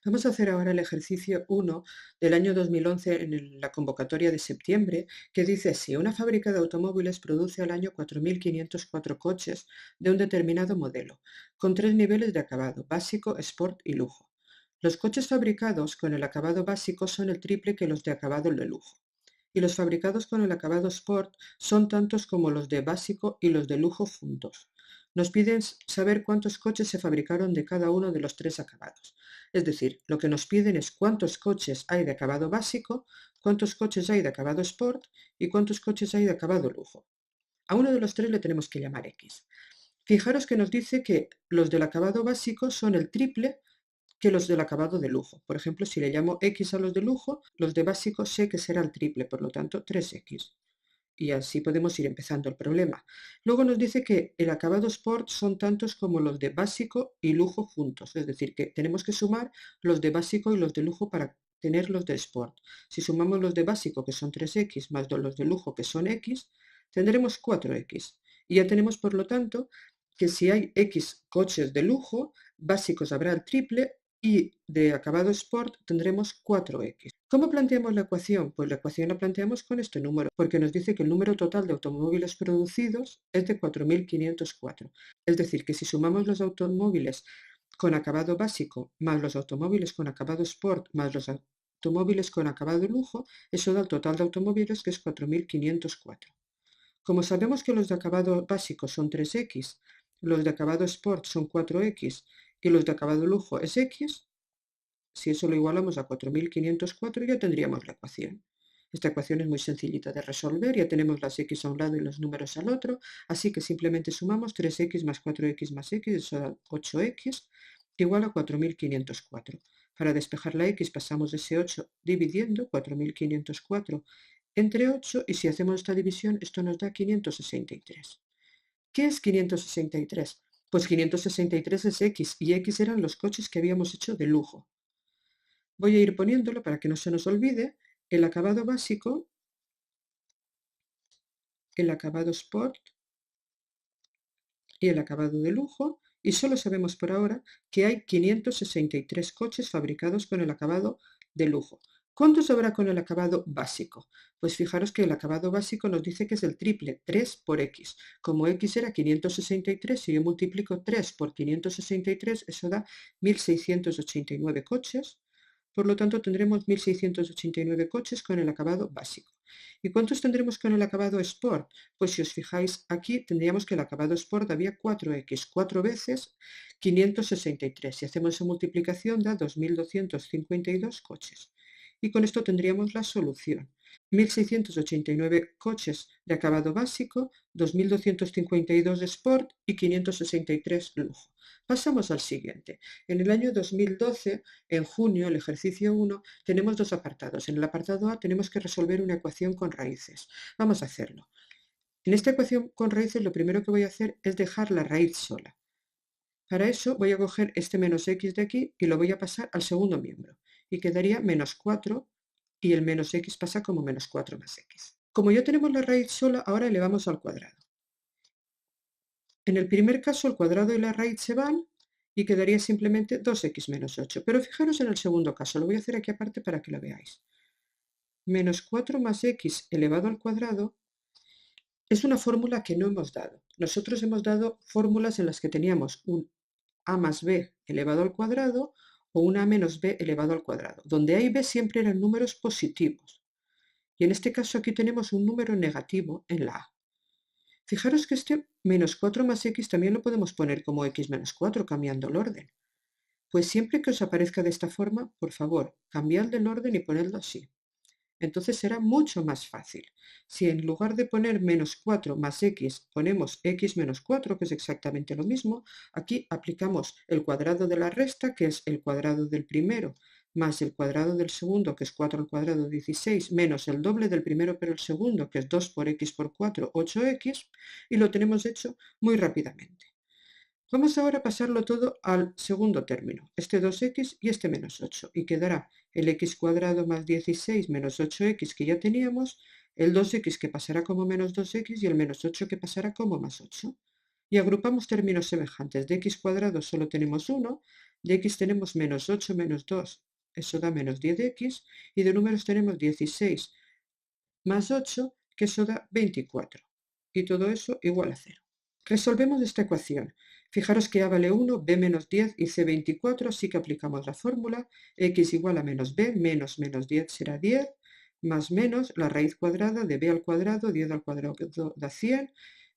Vamos a hacer ahora el ejercicio 1 del año 2011 en la convocatoria de septiembre, que dice así: una fábrica de automóviles produce al año 4.504 coches de un determinado modelo, con tres niveles de acabado: básico, sport y lujo. Los coches fabricados con el acabado básico son el triple que los de acabado de lujo, y los fabricados con el acabado sport son tantos como los de básico y los de lujo juntos. Nos piden saber cuántos coches se fabricaron de cada uno de los tres acabados. Es decir, lo que nos piden es cuántos coches hay de acabado básico, cuántos coches hay de acabado sport y cuántos coches hay de acabado lujo. A uno de los tres le tenemos que llamar X. Fijaros que nos dice que los del acabado básico son el triple que los del acabado de lujo. Por ejemplo, si le llamo X a los de lujo, los de básico sé que será el triple, por lo tanto 3X. Y así podemos ir empezando el problema. Luego nos dice que el acabado sport son tantos como los de básico y lujo juntos, es decir, que tenemos que sumar los de básico y los de lujo para tener los de sport. Si sumamos los de básico, que son 3X, más los de lujo, que son X, tendremos 4X. Y ya tenemos, por lo tanto, que si hay X coches de lujo, básicos habrá el triple y de acabado sport tendremos 4X. ¿Cómo planteamos la ecuación? Pues la ecuación la planteamos con este número, porque nos dice que el número total de automóviles producidos es de 4.504. Es decir, que si sumamos los automóviles con acabado básico más los automóviles con acabado sport más los automóviles con acabado lujo, eso da el total de automóviles, que es 4.504. Como sabemos que los de acabado básico son 3X, los de acabado sport son 4X y los de acabado lujo es X, si eso lo igualamos a 4.504 ya tendríamos la ecuación. Esta ecuación es muy sencillita de resolver, ya tenemos las x a un lado y los números al otro, así que simplemente sumamos 3x más 4x más x, eso da 8x, igual a 4.504. Para despejar la x pasamos ese 8 dividiendo 4.504 entre 8 y si hacemos esta división esto nos da 563. ¿Qué es 563? Pues 563 es x y x eran los coches que habíamos hecho de lujo. Voy a ir poniéndolo para que no se nos olvide: el acabado básico, el acabado sport y el acabado de lujo, y solo sabemos por ahora que hay 563 coches fabricados con el acabado de lujo. ¿Cuántos habrá con el acabado básico? Pues fijaros que el acabado básico nos dice que es el triple, 3 por x. Como x era 563, si yo multiplico 3 por 563, eso da 1.689 coches. Por lo tanto, tendremos 1.689 coches con el acabado básico. ¿Y cuántos tendremos con el acabado sport? Pues si os fijáis aquí, tendríamos que el acabado sport había 4x, 4 veces 563. Si hacemos esa multiplicación da 2.252 coches. Y con esto tendríamos la solución: 1.689 coches de acabado básico, 2.252 de sport y 563 lujo. Pasamos al siguiente. En el año 2012, en junio, el ejercicio 1, tenemos dos apartados. En el apartado A tenemos que resolver una ecuación con raíces. Vamos a hacerlo. En esta ecuación con raíces lo primero que voy a hacer es dejar la raíz sola. Para eso voy a coger este menos x de aquí y lo voy a pasar al segundo miembro. Y quedaría menos 4 y el menos x pasa como menos 4 más x. Como ya tenemos la raíz sola, ahora elevamos al cuadrado. En el primer caso el cuadrado y la raíz se van y quedaría simplemente 2x menos 8. Pero fijaros en el segundo caso, lo voy a hacer aquí aparte para que lo veáis. Menos 4 más x elevado al cuadrado es una fórmula que no hemos dado. Nosotros hemos dado fórmulas en las que teníamos un a más b elevado al cuadrado o un a menos b elevado al cuadrado. Donde a y b siempre eran números positivos. Y en este caso aquí tenemos un número negativo en la a. Fijaros que este menos 4 más x también lo podemos poner como x menos 4 cambiando el orden. Pues siempre que os aparezca de esta forma, por favor, cambiad el orden y ponedlo así. Entonces será mucho más fácil. Si en lugar de poner menos 4 más x ponemos x menos 4, que es exactamente lo mismo, aquí aplicamos el cuadrado de la resta, que es el cuadrado del primero, más el cuadrado del segundo, que es 4 al cuadrado 16, menos el doble del primero pero el segundo, que es 2 por x por 4, 8x, y lo tenemos hecho muy rápidamente. Vamos ahora a pasarlo todo al segundo término, este 2x y este menos 8, y quedará el x cuadrado más 16 menos 8x que ya teníamos, el 2x que pasará como menos 2x y el menos 8 que pasará como más 8. Y agrupamos términos semejantes. De x cuadrado solo tenemos 1, De x tenemos menos 8 menos 2, eso da menos 10x, y de números tenemos 16 más 8, que eso da 24. Y todo eso igual a 0. Resolvemos esta ecuación. Fijaros que a vale 1, b menos 10 y c 24, así que aplicamos la fórmula. X igual a menos b, menos menos 10 será 10, más menos la raíz cuadrada de b al cuadrado, 10 al cuadrado da 100,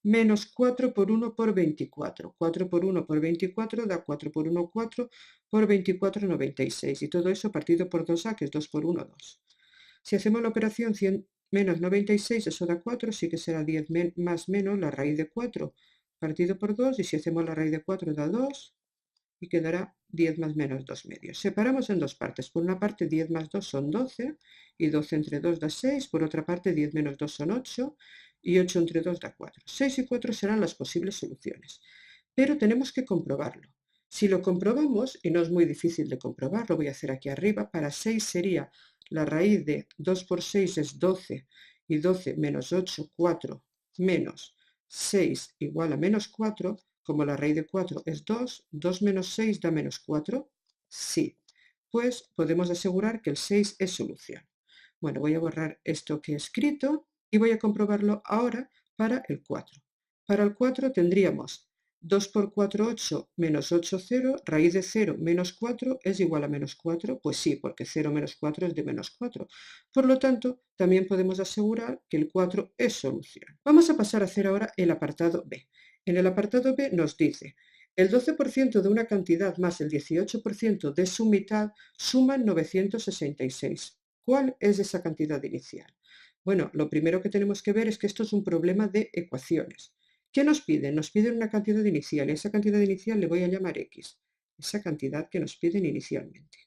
menos 4 por 1 por 24. 4 por 1 por 24 da 4 por 1, 4, por 24, 96. Y todo eso partido por 2a, que es 2 por 1, 2. Si hacemos la operación 100 menos 96, eso da 4, sí que será 10 más menos la raíz de 4 partido por 2, y si hacemos la raíz de 4 da 2, y quedará 10 más menos 2 medios. Separamos en dos partes. Por una parte 10 más 2 son 12, y 12 entre 2 da 6. Por otra parte 10 menos 2 son 8, y 8 entre 2 da 4. 6 y 4 serán las posibles soluciones. Pero tenemos que comprobarlo. Si lo comprobamos, y no es muy difícil de comprobar, lo voy a hacer aquí arriba, para 6 sería la raíz de 2 por 6 es 12, y 12 menos 8, 4, menos 6 igual a menos 4, como la raíz de 4 es 2, 2 menos 6 da menos 4, sí. Pues podemos asegurar que el 6 es solución. Bueno, voy a borrar esto que he escrito y voy a comprobarlo ahora para el 4. Para el 4 tendríamos 2 por 4, 8, menos 8, 0, raíz de 0 menos 4 es igual a menos 4, pues sí, porque 0 menos 4 es de menos 4. Por lo tanto, también podemos asegurar que el 4 es solución. Vamos a pasar a hacer ahora el apartado B. En el apartado B nos dice, el 12% de una cantidad más el 18% de su mitad suman 966. ¿Cuál es esa cantidad inicial? Bueno, lo primero que tenemos que ver es que esto es un problema de ecuaciones. ¿Qué nos piden? Nos piden una cantidad inicial, y a esa cantidad inicial le voy a llamar x, esa cantidad que nos piden inicialmente.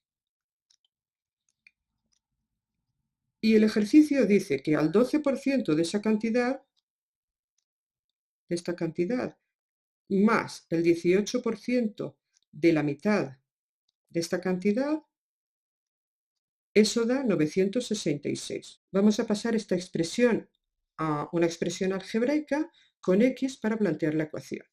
Y el ejercicio dice que al 12% de esa cantidad, de esta cantidad, más el 18% de la mitad de esta cantidad, eso da 966. Vamos a pasar esta expresión a una expresión algebraica con x para plantear la ecuación.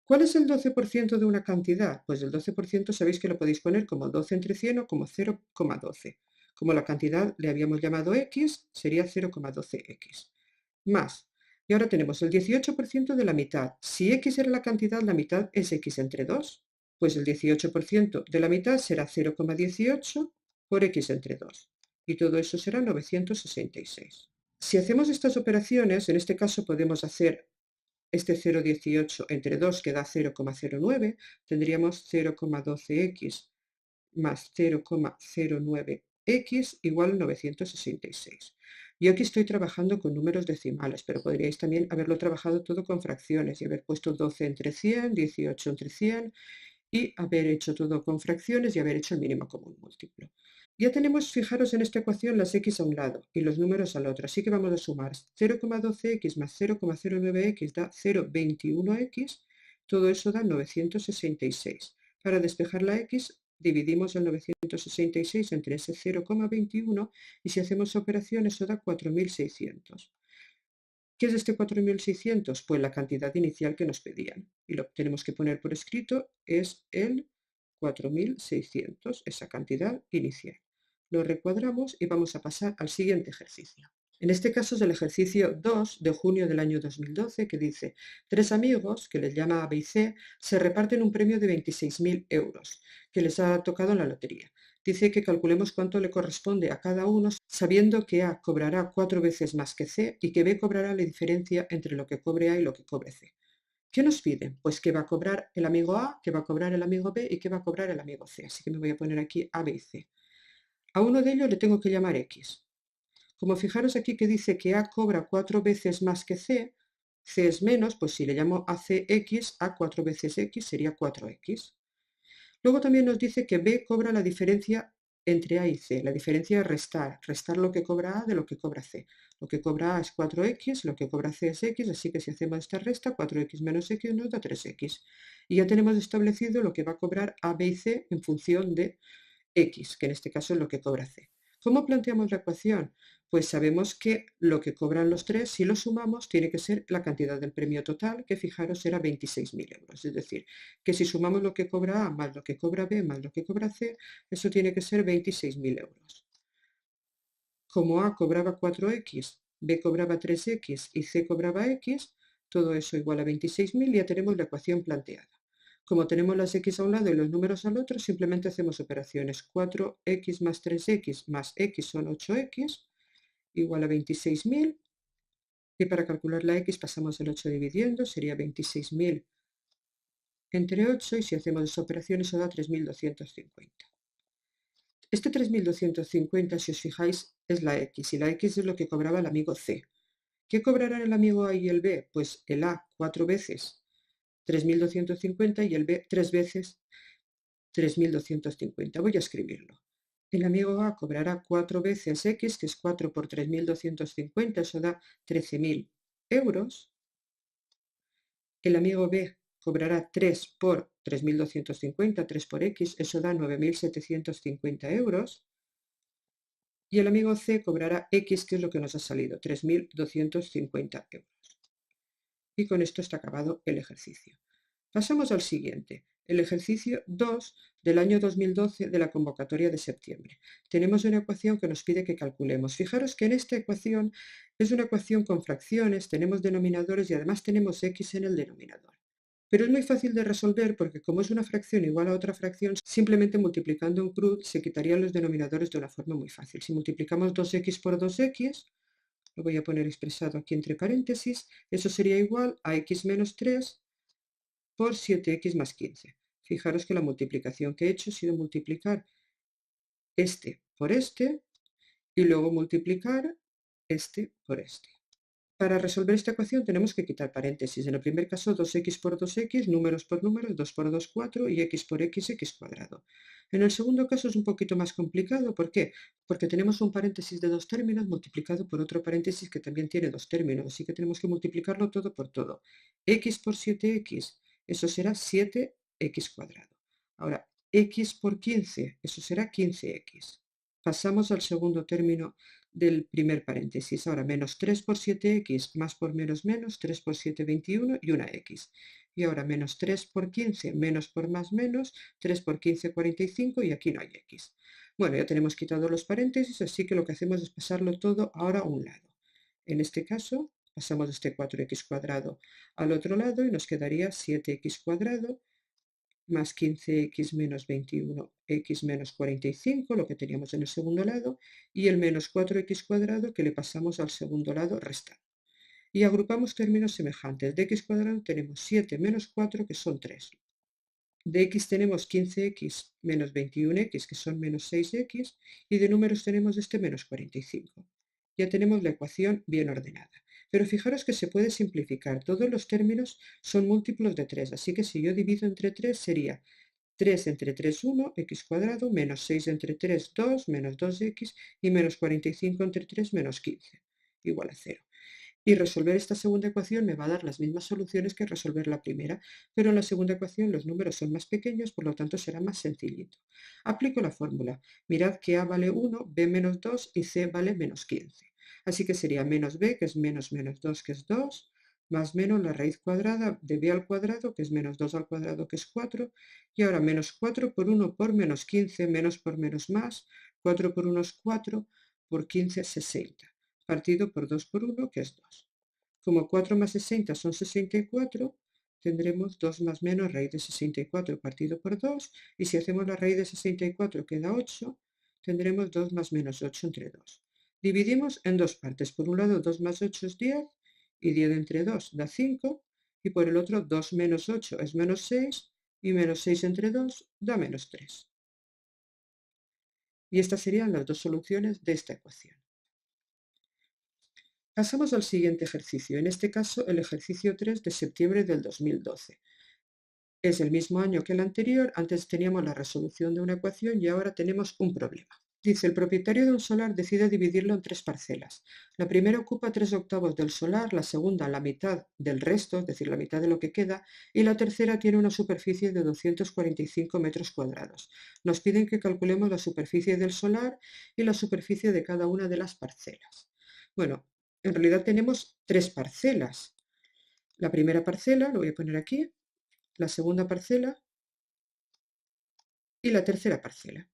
¿Cuál es el 12% de una cantidad? Pues el 12% sabéis que lo podéis poner como 12 entre 100 o como 0,12. Como la cantidad le habíamos llamado x, sería 0,12x. Más. Y ahora tenemos el 18% de la mitad. Si x era la cantidad, la mitad es x entre 2. Pues el 18% de la mitad será 0,18 por x entre 2. Y todo eso será 966. Si hacemos estas operaciones, en este caso podemos hacer este 0,18 entre 2, que da 0,09, tendríamos 0,12x más 0,09x igual 966. Yo aquí estoy trabajando con números decimales, pero podríais también haberlo trabajado todo con fracciones y haber puesto 12 entre 100, 18 entre 100 y haber hecho todo con fracciones y haber hecho el mínimo común múltiplo. Ya tenemos, fijaros en esta ecuación, las x a un lado y los números al otro, así que vamos a sumar 0,12x más 0,09x da 0,21x, todo eso da 966. Para despejar la x, dividimos el 966 entre ese 0,21 y si hacemos operación eso da 4.600. ¿Qué es este 4.600? Pues la cantidad inicial que nos pedían. Y lo que tenemos que poner por escrito es el 4.600, esa cantidad inicial. Lo recuadramos y vamos a pasar al siguiente ejercicio. En este caso es el ejercicio 2 de junio del año 2012, que dice: 3 amigos, que les llama A, B y C, se reparten un premio de 26.000 euros que les ha tocado en la lotería. Dice que calculemos cuánto le corresponde a cada uno, sabiendo que A cobrará 4 veces más que C y que B cobrará la diferencia entre lo que cobre A y lo que cobre C. ¿Qué nos piden? Pues que va a cobrar el amigo A, que va a cobrar el amigo B y que va a cobrar el amigo C. Así que me voy a poner aquí A, B y C. A uno de ellos le tengo que llamar X. Como fijaros aquí que dice que A cobra 4 veces más que C, C es menos, pues si le llamo a C X, A 4 veces X sería 4X. Luego también nos dice que B cobra la diferencia entre A y C. La diferencia es restar lo que cobra A de lo que cobra C. Lo que cobra A es 4X, lo que cobra C es X, así que si hacemos esta resta, 4X menos X nos da 3X. Y ya tenemos establecido lo que va a cobrar A, B y C en función de X, que en este caso es lo que cobra C. ¿Cómo planteamos la ecuación? pues sabemos que lo que cobran los tres, si lo sumamos, tiene que ser la cantidad del premio total, que fijaros era 26.000 euros. Es decir, que si sumamos lo que cobra A más lo que cobra B más lo que cobra C, eso tiene que ser 26.000 euros. Como A cobraba 4X, B cobraba 3X y C cobraba X, todo eso igual a 26.000, ya tenemos la ecuación planteada. Como tenemos las X a un lado y los números al otro, simplemente hacemos operaciones. 4X más 3X más X son 8X, igual a 26.000. Y para calcular la X pasamos el 8 dividiendo, sería 26.000 entre 8, y si hacemos las operaciones eso da 3.250. Este 3.250, si os fijáis, es la X, y la X es lo que cobraba el amigo C. ¿Qué cobrarán el amigo A y el B? Pues el A 4 veces 3.250 y el B 3 veces 3.250. Voy a escribirlo. El amigo A cobrará 4 veces X, que es 4 por 3.250, eso da 13.000 euros. El amigo B cobrará 3 por 3.250, 3 por X, eso da 9.750 euros. Y el amigo C cobrará X, que es lo que nos ha salido, 3.250 euros. Y con esto está acabado el ejercicio. Pasamos al siguiente, el ejercicio 2 del año 2012 de la convocatoria de septiembre. Tenemos una ecuación que nos pide que calculemos. Fijaros que en esta ecuación es una ecuación con fracciones, tenemos denominadores y además tenemos X en el denominador. Pero es muy fácil de resolver porque como es una fracción igual a otra fracción, simplemente multiplicando un cruz se quitarían los denominadores de una forma muy fácil. Si multiplicamos 2x por 2x, lo voy a poner expresado aquí entre paréntesis, eso sería igual a x menos 3 por 7x más 15. Fijaros que la multiplicación que he hecho ha sido multiplicar este por este y luego multiplicar este por este. Para resolver esta ecuación tenemos que quitar paréntesis. En el primer caso 2x por 2x, números por números, 2 por 2, 4 y x por x, x cuadrado. En el segundo caso es un poquito más complicado. ¿Por qué? Porque tenemos un paréntesis de dos términos multiplicado por otro paréntesis que también tiene dos términos, así que tenemos que multiplicarlo todo por todo. X por 7x, eso será 7x cuadrado. Ahora, x por 15, eso será 15x. Pasamos al segundo término del primer paréntesis. Ahora, menos 3 por 7x, más por menos menos, 3 por 7, 21 y una x. Y ahora menos 3 por 15, menos por más menos, 3 por 15, 45 y aquí no hay x. Bueno, ya tenemos quitado los paréntesis, así que lo que hacemos es pasarlo todo ahora a un lado. En este caso, pasamos este 4x cuadrado al otro lado y nos quedaría 7x cuadrado más 15x menos 21x menos 45, lo que teníamos en el segundo lado, y el menos 4x cuadrado que le pasamos al segundo lado restando. Y agrupamos términos semejantes. De x cuadrado tenemos 7 menos 4, que son 3. De x tenemos 15x menos 21x, que son menos 6x, y de números tenemos este menos 45. Ya tenemos la ecuación bien ordenada. Pero fijaros que se puede simplificar. Todos los términos son múltiplos de 3, así que si yo divido entre 3 sería 3 entre 3, 1, x cuadrado, menos 6 entre 3, 2, menos 2x, y menos 45 entre 3, menos 15, igual a 0. Y resolver esta segunda ecuación me va a dar las mismas soluciones que resolver la primera, pero en la segunda ecuación los números son más pequeños, por lo tanto será más sencillito. Aplico la fórmula. Mirad que A vale 1, B menos 2 y C vale menos 15. Así que sería menos B, que es menos menos 2, que es 2, más menos la raíz cuadrada de B al cuadrado, que es menos 2 al cuadrado, que es 4, y ahora menos 4 por 1 por menos 15, menos por menos más, 4 por 1 es 4, por 15 es 60 partido por 2 por 1, que es 2. Como 4 más 60 son 64, tendremos 2 más menos raíz de 64 partido por 2, y si hacemos la raíz de 64 queda 8, tendremos 2 más menos 8 entre 2. Dividimos en dos partes. Por un lado 2 más 8 es 10, y 10 entre 2 da 5, y por el otro 2 menos 8 es menos 6, y menos 6 entre 2 da menos 3. Y estas serían las dos soluciones de esta ecuación. Pasamos al siguiente ejercicio, en este caso el ejercicio 3 de septiembre del 2012. Es el mismo año que el anterior, antes teníamos la resolución de una ecuación y ahora tenemos un problema. Dice, el propietario de un solar decide dividirlo en 3 parcelas. La primera ocupa 3/8 del solar, la segunda la mitad del resto, es decir, la mitad de lo que queda, y la tercera tiene una superficie de 245 metros cuadrados. Nos piden que calculemos la superficie del solar y la superficie de cada una de las parcelas. Bueno, en realidad tenemos 3 parcelas. La primera parcela, lo voy a poner aquí, la segunda parcela y la tercera parcela.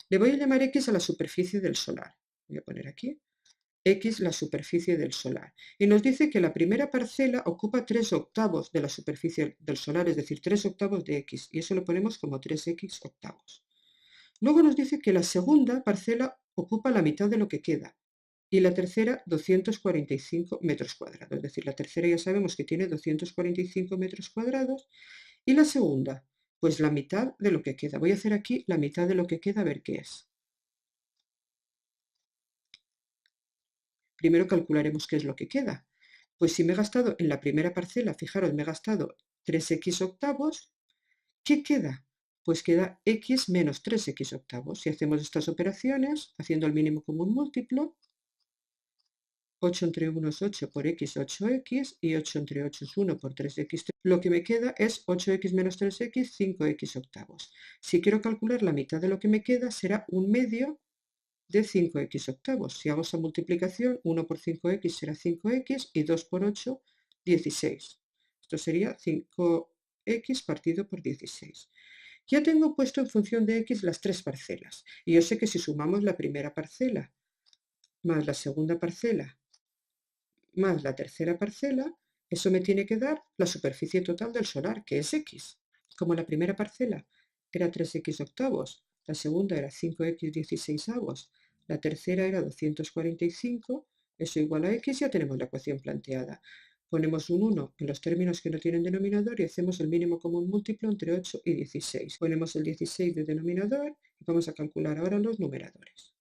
Le voy a llamar X a la superficie del solar. Voy a poner aquí X la superficie del solar. Y nos dice que la primera parcela ocupa 3/8 de la superficie del solar, es decir, 3/8 de X. Y eso lo ponemos como 3X octavos. Luego nos dice que la segunda parcela ocupa la mitad de lo que queda. Y la tercera 245 metros cuadrados. Es decir, la tercera ya sabemos que tiene 245 metros cuadrados. Y la segunda, pues la mitad de lo que queda. Voy a hacer aquí la mitad de lo que queda a ver qué es. Primero calcularemos qué es lo que queda. Pues si me he gastado en la primera parcela, fijaros, me he gastado 3x octavos, ¿qué queda? Pues queda x menos 3x octavos. Si hacemos estas operaciones, haciendo el mínimo común múltiplo, 8 entre 1 es 8 por x, 8x, y 8 entre 8 es 1 por 3x. Lo que me queda es 8x menos 3x, 5x octavos. Si quiero calcular la mitad de lo que me queda, será 1/2 de 5x octavos. Si hago esa multiplicación, 1 por 5x será 5x y 2 por 8, 16. Esto sería 5x partido por 16. Ya tengo puesto en función de x las 3 parcelas. Y yo sé que si sumamos la primera parcela más la segunda parcela más la tercera parcela, eso me tiene que dar la superficie total del solar, que es x. Como la primera parcela era 3x octavos, la segunda era 5x 16avos, la tercera era 245, eso igual a x, ya tenemos la ecuación planteada. Ponemos un 1 en los términos que no tienen denominador y hacemos el mínimo común múltiplo entre 8 y 16. Ponemos el 16 de denominador y vamos a calcular ahora los numeradores.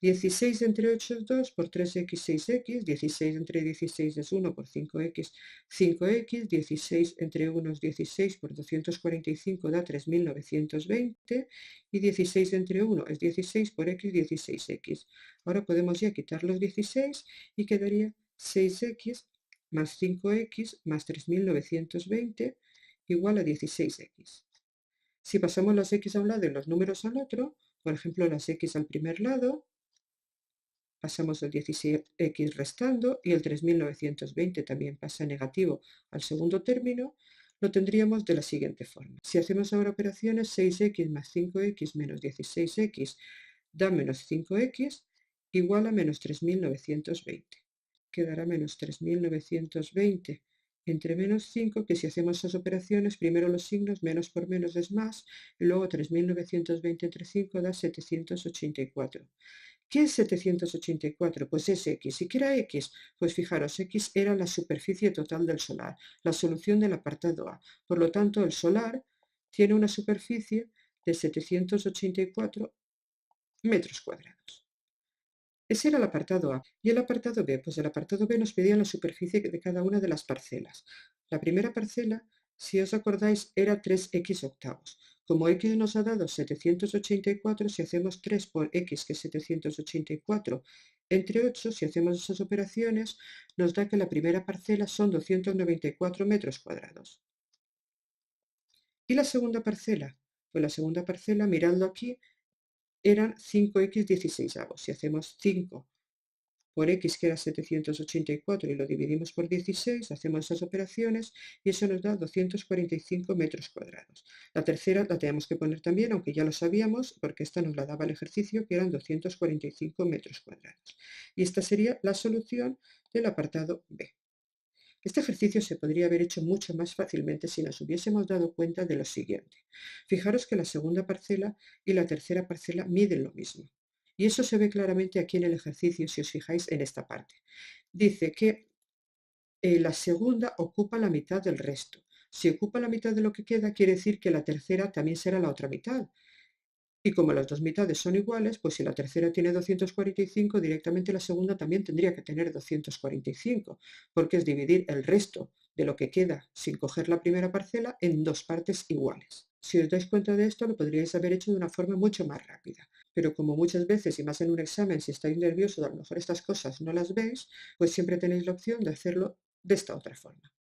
16 entre 8 es 2 por 3x, 6x, 16 entre 16 es 1 por 5x, 5x, 16 entre 1 es 16 por 245 da 3920 y 16 entre 1 es 16 por x, 16x. Ahora podemos ya quitar los 16 y quedaría 6x más 5x más 3920 igual a 16x. Si pasamos las x a un lado y los números al otro, por ejemplo las x al primer lado, pasamos el 16x restando y el 3920 también pasa negativo al segundo término, lo tendríamos de la siguiente forma. Si hacemos ahora operaciones, 6x más 5x menos 16x da menos 5x igual a menos 3920. Quedará menos 3920 entre menos 5, que si hacemos esas operaciones, primero los signos, menos por menos es más, y luego 3920 entre 5 da 784. ¿Qué es 784? Pues es x. ¿Y qué era x? Pues fijaros, x era la superficie total del solar, la solución del apartado A. Por lo tanto, el solar tiene una superficie de 784 metros cuadrados. Ese era el apartado A. ¿Y el apartado B? Pues el apartado B nos pedía la superficie de cada una de las parcelas. La primera parcela, si os acordáis, era 3x octavos. Como x nos ha dado 784, si hacemos 3 por x, que es 784, entre 8, si hacemos esas operaciones, nos da que la primera parcela son 294 metros cuadrados. ¿Y la segunda parcela? Pues la segunda parcela, mirando aquí, eran 5x 16avos. Si hacemos 5 por x, que era 784, y lo dividimos por 16, hacemos esas operaciones y eso nos da 245 metros cuadrados. La tercera la tenemos que poner también, aunque ya lo sabíamos, porque esta nos la daba el ejercicio, que eran 245 metros cuadrados. Y esta sería la solución del apartado B. Este ejercicio se podría haber hecho mucho más fácilmente si nos hubiésemos dado cuenta de lo siguiente. Fijaros que la segunda parcela y la tercera parcela miden lo mismo. Y eso se ve claramente aquí en el ejercicio, si os fijáis en esta parte. Dice que la segunda ocupa la mitad del resto. Si ocupa la mitad de lo que queda, quiere decir que la tercera también será la otra mitad. Y como las dos mitades son iguales, pues si la tercera tiene 245, directamente la segunda también tendría que tener 245, porque es dividir el resto de lo que queda sin coger la primera parcela en dos partes iguales. Si os dais cuenta de esto, lo podríais haber hecho de una forma mucho más rápida. Pero como muchas veces, y más en un examen, si estáis nerviosos, a lo mejor estas cosas no las veis, pues siempre tenéis la opción de hacerlo de esta otra forma.